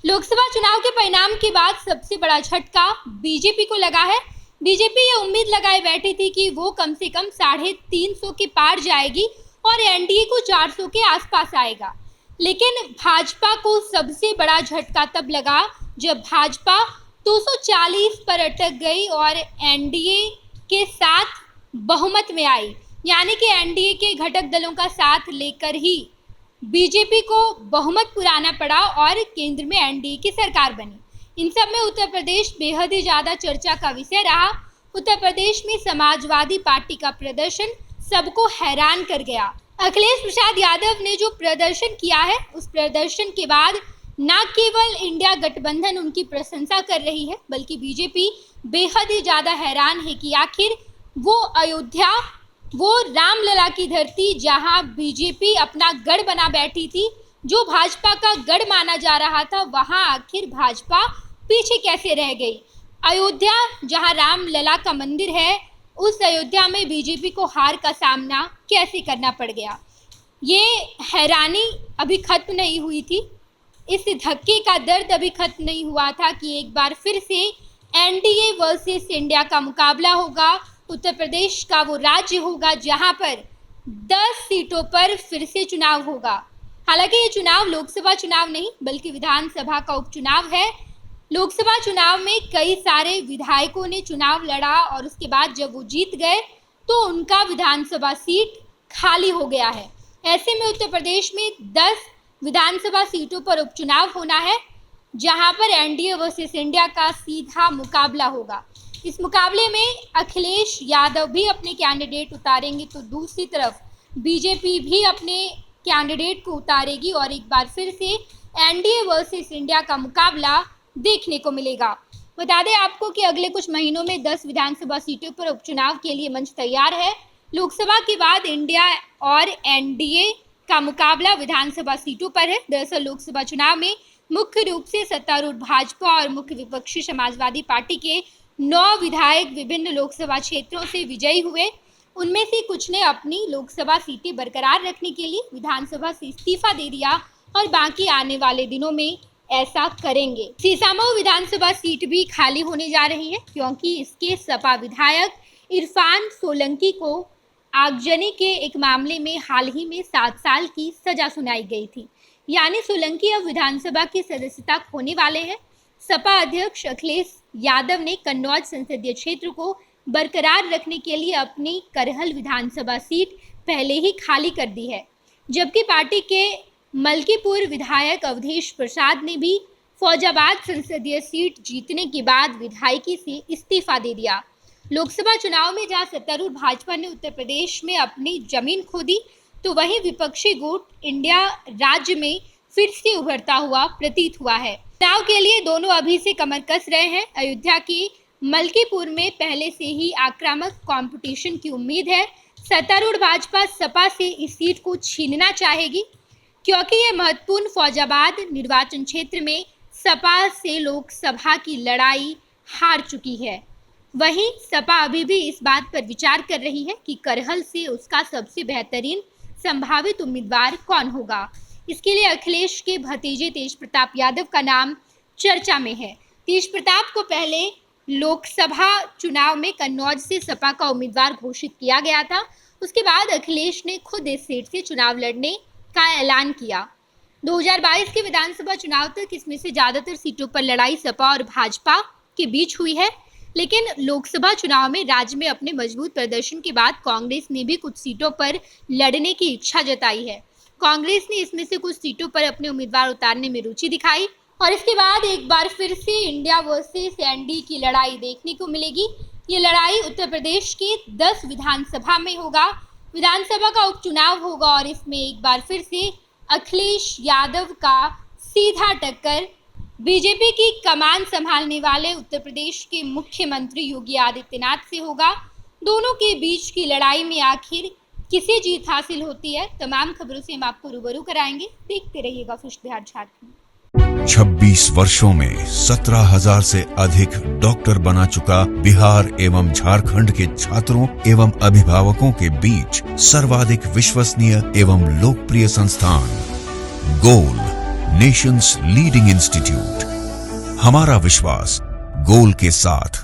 लोकसभा चुनाव के परिणाम के बाद सबसे बड़ा झटका बीजेपी को लगा है। बीजेपी ये उम्मीद लगाए बैठी थी कि वो कम से कम 350 के पार जाएगी और एनडीए को 400 के आसपास आएगा। लेकिन भाजपा को सबसे बड़ा झटका तब लगा जब भाजपा 240 पर अटक गई और एनडीए के साथ बहुमत में आई, यानी कि एनडीए के घटक दलों का साथ लेकर ही बीजेपी को बहुमत पुराना पड़ा और केंद्र में एनडीए की सरकार बनी। इन सब में उत्तर प्रदेश बेहद ही ज़्यादा चर्चा का विषय रहा। उत्तर प्रदेश में समाजवादी पार्टी का प्रदर्शन सबको हैरान कर गया। अखिलेश प्रसाद यादव ने जो प्रदर्शन किया है, उस प्रदर्शन के बाद न केवल इंडिया गठबंधन उनकी प्रशंसा कर रही है, बल्कि बीजेपी बेहद ही ज़्यादा हैरान है कि आखिर वो अयोध्या, वो रामलला की धरती जहां बीजेपी अपना गढ़ बना बैठी थी, जो भाजपा का गढ़ माना जा रहा था, वहां आखिर भाजपा पीछे कैसे रह गई। अयोध्या जहां रामलला का मंदिर है, उस अयोध्या में बीजेपी को हार का सामना कैसे करना पड़ गया। ये हैरानी अभी खत्म नहीं हुई थी, इस धक्के का दर्द अभी खत्म नहीं हुआ था कि एक बार फिर से एनडीए वर्सेस इंडिया का मुकाबला होगा। उत्तर प्रदेश का वो राज्य होगा जहां पर 10 सीटों पर फिर से चुनाव होगा। हालांकि ये चुनाव लोकसभा चुनाव नहीं बल्कि विधानसभा का उपचुनाव है। लोकसभा चुनाव में कई सारे विधायकों ने चुनाव लड़ा और उसके बाद जब वो जीत गए तो उनका विधानसभा सीट खाली हो गया है। ऐसे में उत्तर प्रदेश में 10 विधानसभा सीटों पर उपचुनाव होना है, जहां पर एनडीए वर्सेस इंडिया का सीधा मुकाबला होगा। इस मुकाबले में अखिलेश यादव भी अपने कैंडिडेट उतारेंगे तो दूसरी तरफ बीजेपी भी अपने कैंडिडेट को उतारेगी और एक बार फिर से एनडीए वर्सेस इंडिया का मुकाबला देखने को मिलेगा। बता दें आपको कि अगले कुछ महीनों में 10 विधानसभा सीटों पर उपचुनाव के लिए मंच तैयार है। लोकसभा के बाद इंडिया और एनडीए का मुकाबला विधानसभा सीटों पर है। दरअसल लोकसभा चुनाव में मुख्य रूप से सत्तारूढ़ भाजपा और मुख्य विपक्षी समाजवादी पार्टी के 9 विधायक विभिन्न लोकसभा क्षेत्रों से विजयी हुए। उनमें से कुछ ने अपनी लोकसभा सीटें बरकरार रखने के लिए विधानसभा से इस्तीफा दे दिया और बाकी आने वाले दिनों में ऐसा करेंगे। सीसामऊ विधानसभा सीट भी खाली होने जा रही है क्योंकि इसके सपा विधायक इरफान सोलंकी को आगजनी के एक मामले में हाल ही में 7 साल की सजा सुनाई गई थी। यानी सोलंकी अब विधानसभा की सदस्यता खोने वाले हैं। सपा अध्यक्ष अखिलेश यादव ने कन्नौज संसदीय क्षेत्र को बरकरार रखने के लिए अपनी करहल विधानसभा सीट पहले ही खाली कर दी है, जबकि पार्टी के मलकीपुर विधायक अवधेश प्रसाद ने भी फौजाबाद संसदीय सीट जीतने के बाद विधायकी से इस्तीफा दे दिया। लोकसभा चुनाव में जहां सत्तारूढ़ भाजपा ने उत्तर प्रदेश में अपनी जमीन खो दी, तो वहीं विपक्षी गुट इंडिया राज्य में फिर से उभरता हुआ प्रतीत हुआ है। चुनाव के लिए दोनों अभी से कमर कस रहे हैं। अयोध्या की मलकीपुर में पहले से ही आक्रामक कंपटीशन की उम्मीद है। सत्तारूढ़ भाजपा सपा से इस सीट को छीनना चाहेगी क्योंकि यह महत्वपूर्ण फौजाबाद निर्वाचन क्षेत्र में सपा से लोकसभा की लड़ाई हार चुकी है। वहीं सपा अभी भी इस बात पर विचार कर रही है कि करहल से उसका सबसे बेहतरीन संभावित उम्मीदवार कौन होगा। इसके लिए अखिलेश के भतीजे तेज प्रताप यादव का नाम चर्चा में है। तेज प्रताप को पहले लोकसभा चुनाव में कन्नौज से सपा का उम्मीदवार घोषित किया गया था। उसके बाद अखिलेश ने खुद इस सीट से चुनाव लड़ने का ऐलान किया। 2022 के विधानसभा चुनाव तक इसमें से ज़्यादातर सीटों पर लड़ाई सपा और भाजपा के बीच हुई है, लेकिन लोकसभा चुनाव में राज्य में अपने मजबूत प्रदर्शन के बाद कांग्रेस ने भी कुछ सीटों पर लड़ने की इच्छा जताई है। कांग्रेस ने इसमें से कुछ सीटों पर अपने उम्मीदवार उतारने में रुचि दिखाई और इसके बाद एक बार फिर से इंडिया वर्सेस एनडीए की लड़ाई देखने को मिलेगी। ये लड़ाई उत्तर प्रदेश के 10 विधानसभा में होगा। विधानसभा का उपचुनाव होगा और इसमें एक बार फिर से अखिलेश यादव का सीधा टक्कर बीजेपी की कमान संभालने वाले उत्तर प्रदेश के मुख्यमंत्री योगी आदित्यनाथ से होगा। दोनों के बीच की लड़ाई में आखिर किसे जीत हासिल होती है, तमाम खबरों से हम आपको रूबरू कराएंगे। देखते रहिएगा खुश बिहार झारखंड। 26 वर्षों में 17,000 से अधिक डॉक्टर बना चुका बिहार एवं झारखंड के छात्रों एवं अभिभावकों के बीच सर्वाधिक विश्वसनीय एवं लोकप्रिय संस्थान गोल नेशंस लीडिंग इंस्टीट्यूट। हमारा विश्वास गोल के साथ